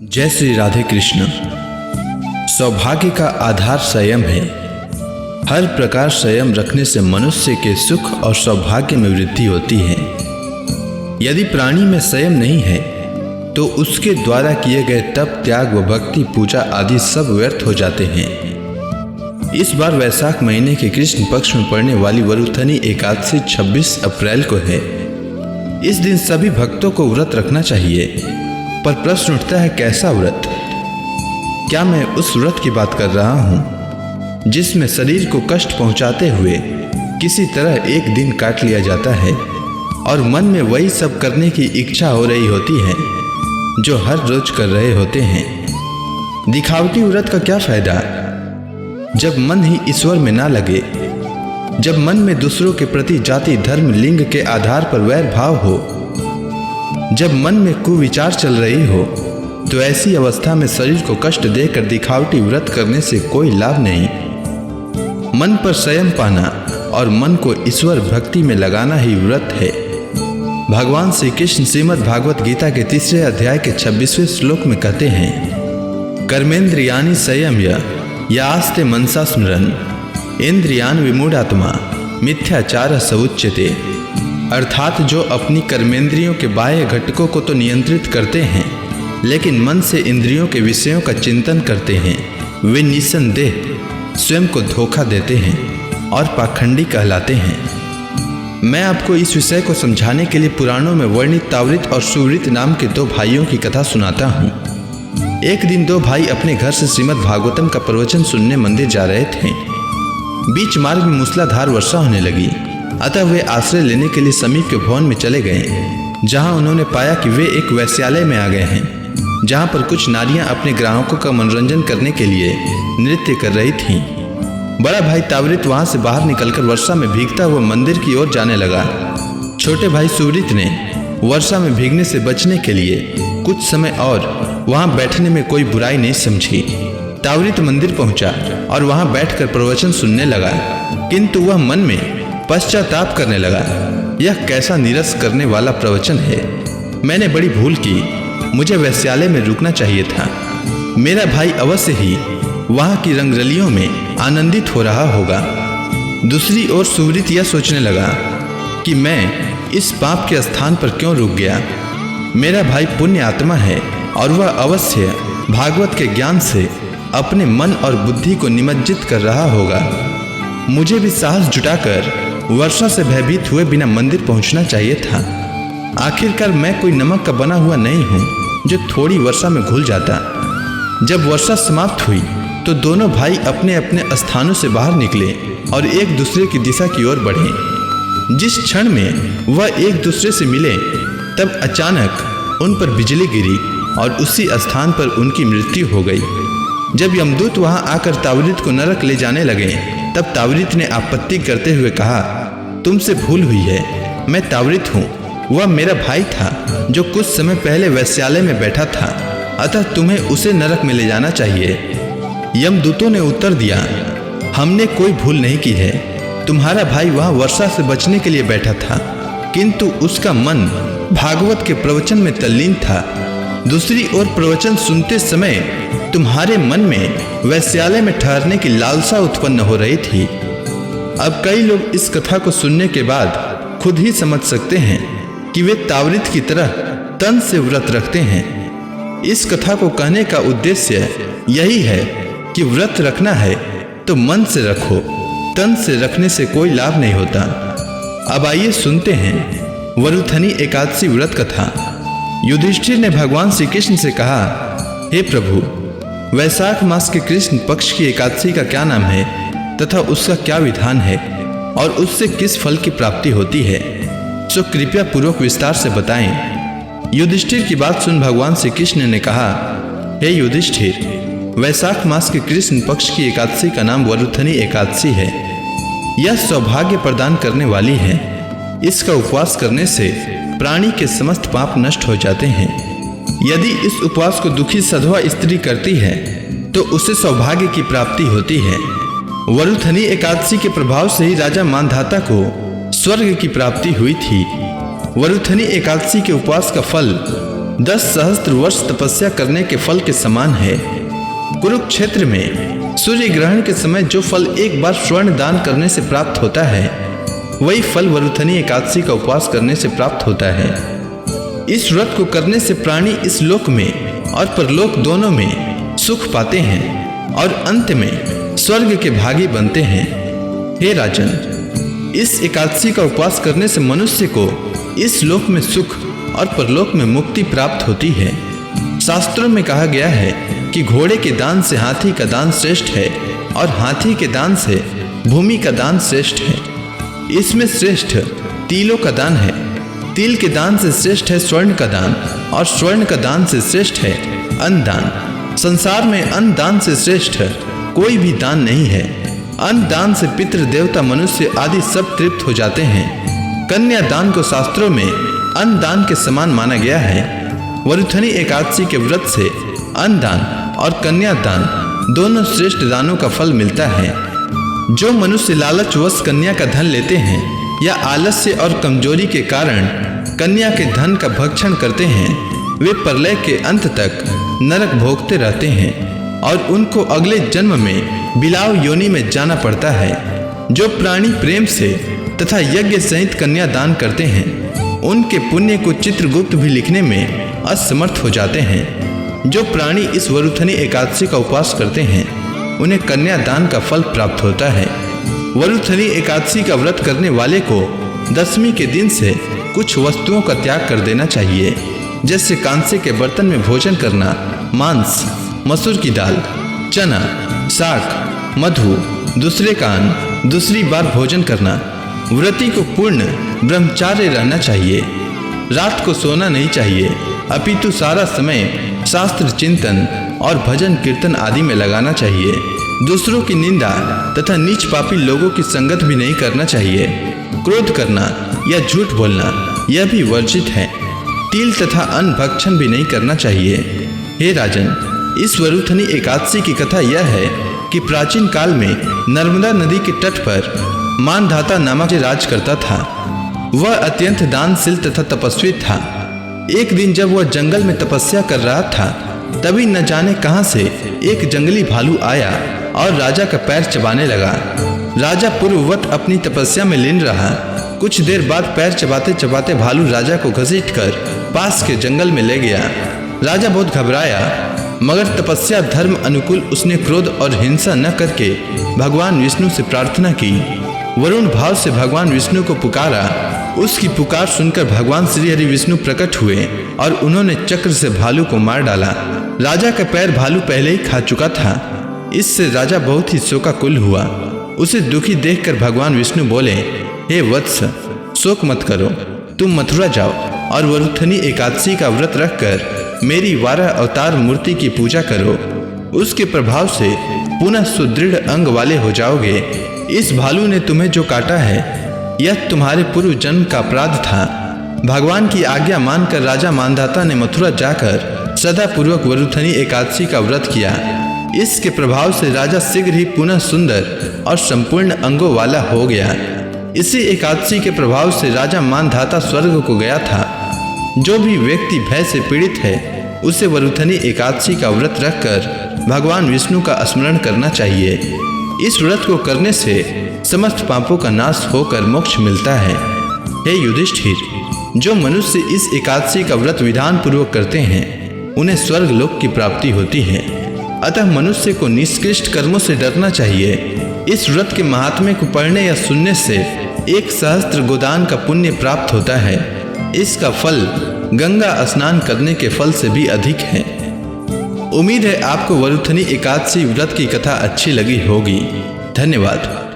जय श्री राधे कृष्ण। सौभाग्य का आधार संयम है। हर प्रकार संयम रखने से मनुष्य के सुख और सौभाग्य में वृद्धि होती है। यदि प्राणी में संयम नहीं है तो उसके द्वारा किए गए तप, त्याग व भक्ति, पूजा आदि सब व्यर्थ हो जाते हैं। इस बार वैशाख महीने के कृष्ण पक्ष में पड़ने वाली वरुथनी एकादशी 26 अप्रैल को है। इस दिन सभी भक्तों को व्रत रखना चाहिए, पर प्रश्न उठता है कैसा व्रत? क्या मैं उस व्रत की बात कर रहा हूँ जिसमें शरीर को कष्ट पहुँचाते हुए किसी तरह एक दिन काट लिया जाता है और मन में वही सब करने की इच्छा हो रही होती है जो हर रोज कर रहे होते हैं? दिखावटी व्रत का क्या फायदा जब मन ही ईश्वर में ना लगे, जब मन में दूसरों के प्रति जाति, धर्म, लिंग के आधार पर वैर भाव हो, जब मन में कुविचार चल रही हो, तो ऐसी अवस्था में शरीर को कष्ट देकर दिखावटी व्रत करने से कोई लाभ नहीं। मन पर संयम पाना और मन को ईश्वर भक्ति में लगाना ही व्रत है। भगवान श्री कृष्ण श्रीमद् भागवत गीता के 3 अध्याय के 26वें श्लोक में कहते हैं, कर्मेंद्रियानि संयम्य यास्ते मनसा स्मरन् इंद्रियान विमूढ़ात्मा मिथ्याचार स उच्यते। अर्थात जो अपनी कर्मेंद्रियों के बाह्य घटकों को तो नियंत्रित करते हैं, लेकिन मन से इंद्रियों के विषयों का चिंतन करते हैं, वे निस्संदेह स्वयं को धोखा देते हैं और पाखंडी कहलाते हैं। मैं आपको इस विषय को समझाने के लिए पुराणों में वर्णित तावृत और सुवृत नाम के 2 भाइयों की कथा सुनाता हूँ। एक दिन 2 भाई अपने घर से श्रीमद् भागवतम का प्रवचन सुनने मंदिर जा रहे थे। बीच मार्ग में मूसलाधार वर्षा होने लगी, अतः वे आश्रय लेने के लिए समीप के भवन में चले गए, जहां उन्होंने पाया कि वे एक वेश्यालय में आ गए हैं, जहां पर कुछ नारियां अपने ग्राहकों का मनोरंजन करने के लिए नृत्य कर रही थीं। बड़ा भाई तावृत वहां से बाहर निकलकर वर्षा में भीगता हुआ मंदिर की ओर जाने लगा। छोटे भाई सुवृत ने वर्षा में भीगने से बचने के लिए कुछ समय और वहां बैठने में कोई बुराई नहीं समझी। तावृत मंदिर पहुंचा और वहां बैठकर प्रवचन सुनने लगा, किंतु वह मन में पश्चाताप करने लगा। यह कैसा नीरस करने वाला प्रवचन है। मैंने बड़ी भूल की, मुझे वैश्यालय में रुकना चाहिए था। मेरा भाई अवश्य ही वहां की रंगरलियों में आनंदित हो रहा होगा। दूसरी ओर सुवृत यह सोचने लगा कि मैं इस पाप के स्थान पर क्यों रुक गया। मेरा भाई पुण्य आत्मा है और वह अवश्य भागवत के ज्ञान से अपने मन और बुद्धि को निमज्जित कर रहा होगा। मुझे भी साहस जुटाकर वर्षा से भयभीत हुए बिना मंदिर पहुंचना चाहिए था। आखिरकार मैं कोई नमक का बना हुआ नहीं हूं जो थोड़ी वर्षा में घुल जाता। जब वर्षा समाप्त हुई तो दोनों भाई अपने अपने स्थानों से बाहर निकले और एक दूसरे की दिशा की ओर बढ़े। जिस क्षण में वह एक दूसरे से मिले, तब अचानक उन पर बिजली गिरी और उसी स्थान पर उनकी मृत्यु हो गई। जब यमदूत वहां आकर तावृत को नरक ले जाने लगे, तब तावृत ने आपत्ति करते हुए कहा, तुमसे भूल हुई है, मैं तावृत हूँ, वह मेरा भाई था जो कुछ समय पहले वैश्यालय में बैठा था, अतः तुम्हें उसे नरक में ले जाना चाहिए। यमदूतों ने उत्तर दिया, हमने कोई भूल नहीं की है। तुम्हारा भाई वहाँ वर्षा से बचने के लिए बैठा था, किंतु उसका मन भागवत के प्रवचन में तल्लीन था। दूसरी ओर प्रवचन सुनते समय तुम्हारे मन में वैश्यालय में ठहरने की लालसा उत्पन्न हो रही थी। अब कई लोग इस कथा को सुनने के बाद खुद ही समझ सकते हैं कि वे तावृत की तरह तन से व्रत रखते हैं। इस कथा को कहने का उद्देश्य यही है कि व्रत रखना है तो मन से रखो, तन से रखने से कोई लाभ नहीं होता। अब आइए सुनते हैं वरुथनी एकादशी व्रत कथा। युधिष्ठिर ने भगवान श्री कृष्ण से कहा, हे प्रभु, वैशाख मास के कृष्ण पक्ष की एकादशी का क्या नाम है तथा उसका क्या विधान है और उससे किस फल की प्राप्ति होती है, सो कृपया पूर्वक विस्तार से बताएं। युधिष्ठिर की बात सुन भगवान श्री कृष्ण ने कहा, हे युधिष्ठिर, वैशाख मास के कृष्ण पक्ष की एकादशी का नाम वरुथनी एकादशी है। यह सौभाग्य प्रदान करने वाली है। इसका उपवास करने से प्राणी के समस्त पाप नष्ट हो जाते हैं। यदि इस उपवास को दुखी सधवा स्त्री करती है तो उसे सौभाग्य की प्राप्ति होती है। वरुथनी एकादशी के प्रभाव से ही राजा मानधाता को स्वर्ग की प्राप्ति हुई थी। वरुथनी एकादशी के उपवास का फल 10 सहस्त्र वर्ष तपस्या करने के फल के समान है। कुरुक्षेत्र में सूर्य ग्रहण के समय जो फल एक बार स्वर्ण दान करने से प्राप्त होता है, वही फल वरुथनी एकादशी का उपवास करने से प्राप्त होता है। इस व्रत को करने से प्राणी इस लोक में और परलोक दोनों में सुख पाते हैं और अंत में स्वर्ग के भागी बनते हैं। हे राजन, इस एकादशी का उपवास करने से मनुष्य को इस लोक में सुख और परलोक में मुक्ति प्राप्त होती है। शास्त्रों में कहा गया है कि घोड़े के दान से हाथी का दान श्रेष्ठ है और हाथी के दान से भूमि का दान श्रेष्ठ है। इसमें श्रेष्ठ तिलों का दान है, तिल के दान से श्रेष्ठ है स्वर्ण का दान और स्वर्ण का दान से श्रेष्ठ है अन्न दान। संसार में अन्न दान से श्रेष्ठ कोई भी दान नहीं है। अन्न दान से पितृ देवता मनुष्य आदि सब तृप्त हो जाते हैं। कन्या दान को शास्त्रों में अन्न दान के समान माना गया है। वरुथनी एकादशी के व्रत से अन्न दान और कन्या दान दोनों श्रेष्ठ दानों का फल मिलता है। जो मनुष्य लालचवश कन्या का धन लेते हैं या आलस्य और कमजोरी के कारण कन्या के धन का भक्षण करते हैं, वे प्रलय के अंत तक नरक भोगते रहते हैं और उनको अगले जन्म में बिलाव योनि में जाना पड़ता है। जो प्राणी प्रेम से तथा यज्ञ सहित कन्या दान करते हैं, उनके पुण्य को चित्रगुप्त भी लिखने में असमर्थ हो जाते हैं। जो प्राणी इस वरुथनी एकादशी का उपवास करते हैं, उन्हें कन्या दान का फल प्राप्त होता है। वरुथनी एकादशी का व्रत करने वाले को दशमी के दिन से कुछ वस्तुओं का त्याग कर देना चाहिए, जैसे कांसे के बर्तन में भोजन करना, मांस, मसूर की दाल, चना, साग, मधु, दूसरे का अन्न, दूसरी बार भोजन करना। व्रती को पूर्ण ब्रह्मचार्य रहना चाहिए। रात को सोना नहीं चाहिए, अपितु सारा समय शास्त्र चिंतन और भजन कीर्तन आदि में लगाना चाहिए। दूसरों की निंदा तथा नीच पापी लोगों की संगत भी नहीं करना चाहिए। क्रोध करना या झूठ बोलना यह भी वर्जित है। तिल तथा अन्न भक्षण भी नहीं करना चाहिए। हे राजन, इस वरुथनी एकादशी की कथा यह है कि प्राचीन काल में नर्मदा नदी के तट पर मानधाता नामक राज करता था। वह अत्यंत दानशील तथा तपस्वी था। एक दिन जब वह जंगल में तपस्या कर रहा था, तभी न जाने कहां से एक जंगली भालू आया और राजा का पैर चबाने लगा। राजा पूर्ववत अपनी तपस्या में लीन रहा। कुछ देर बाद पैर चबाते चबाते भालू राजा को घसीटकर पास के जंगल में ले गया। राजा बहुत घबराया, मगर तपस्या धर्म अनुकूल उसने क्रोध और हिंसा न करके भगवान विष्णु से प्रार्थना की। वरुण भाव से भगवान विष्णु को पुकारा। उसकी पुकार सुनकर भगवान श्री हरि विष्णु प्रकट हुए और उन्होंने चक्र से भालू को मार डाला। राजा का पैर भालू पहले ही खा चुका था। इससे राजा बहुत ही शोकाकुल हुआ। उसे दुखी देखकर भगवान विष्णु बोले, हे वत्स, शोक मत करो, तुम मथुरा जाओ और वरुथनी एकादशी का व्रत रखकर मेरी 12 अवतार मूर्ति की पूजा करो। उसके प्रभाव से पुनः सुदृढ़ अंग वाले हो जाओगे। इस भालू ने तुम्हें जो काटा है, यह तुम्हारे पूर्व जन्म का अपराध था। भगवान की आज्ञा मानकर राजा मानधाता ने मथुरा जाकर सदा पूर्वक वरुथनी एकादशी का व्रत किया। इसके प्रभाव से राजा शीघ्र ही पुनः सुंदर और संपूर्ण अंगों वाला हो गया। इसी एकादशी के प्रभाव से राजा मानधाता स्वर्ग को गया था। जो भी व्यक्ति भय से पीड़ित है, उसे वरुथनी एकादशी का व्रत रखकर भगवान विष्णु का स्मरण करना चाहिए। इस व्रत को करने से समस्त पापों का नाश होकर मोक्ष मिलता है। हे युधिष्ठिर, जो मनुष्य इस एकादशी का व्रत विधान पूर्वक करते हैं, उन्हें स्वर्ग लोक की प्राप्ति होती है। अतः मनुष्य को निष्कृष्ट कर्मों से डरना चाहिए। इस व्रत के महात्म्य को पढ़ने या सुनने से 1 सहस्त्र गोदान का पुण्य प्राप्त होता है। इसका फल गंगा स्नान करने के फल से भी अधिक है। उम्मीद है आपको वरुथनी एकादशी व्रत की कथा अच्छी लगी होगी। धन्यवाद।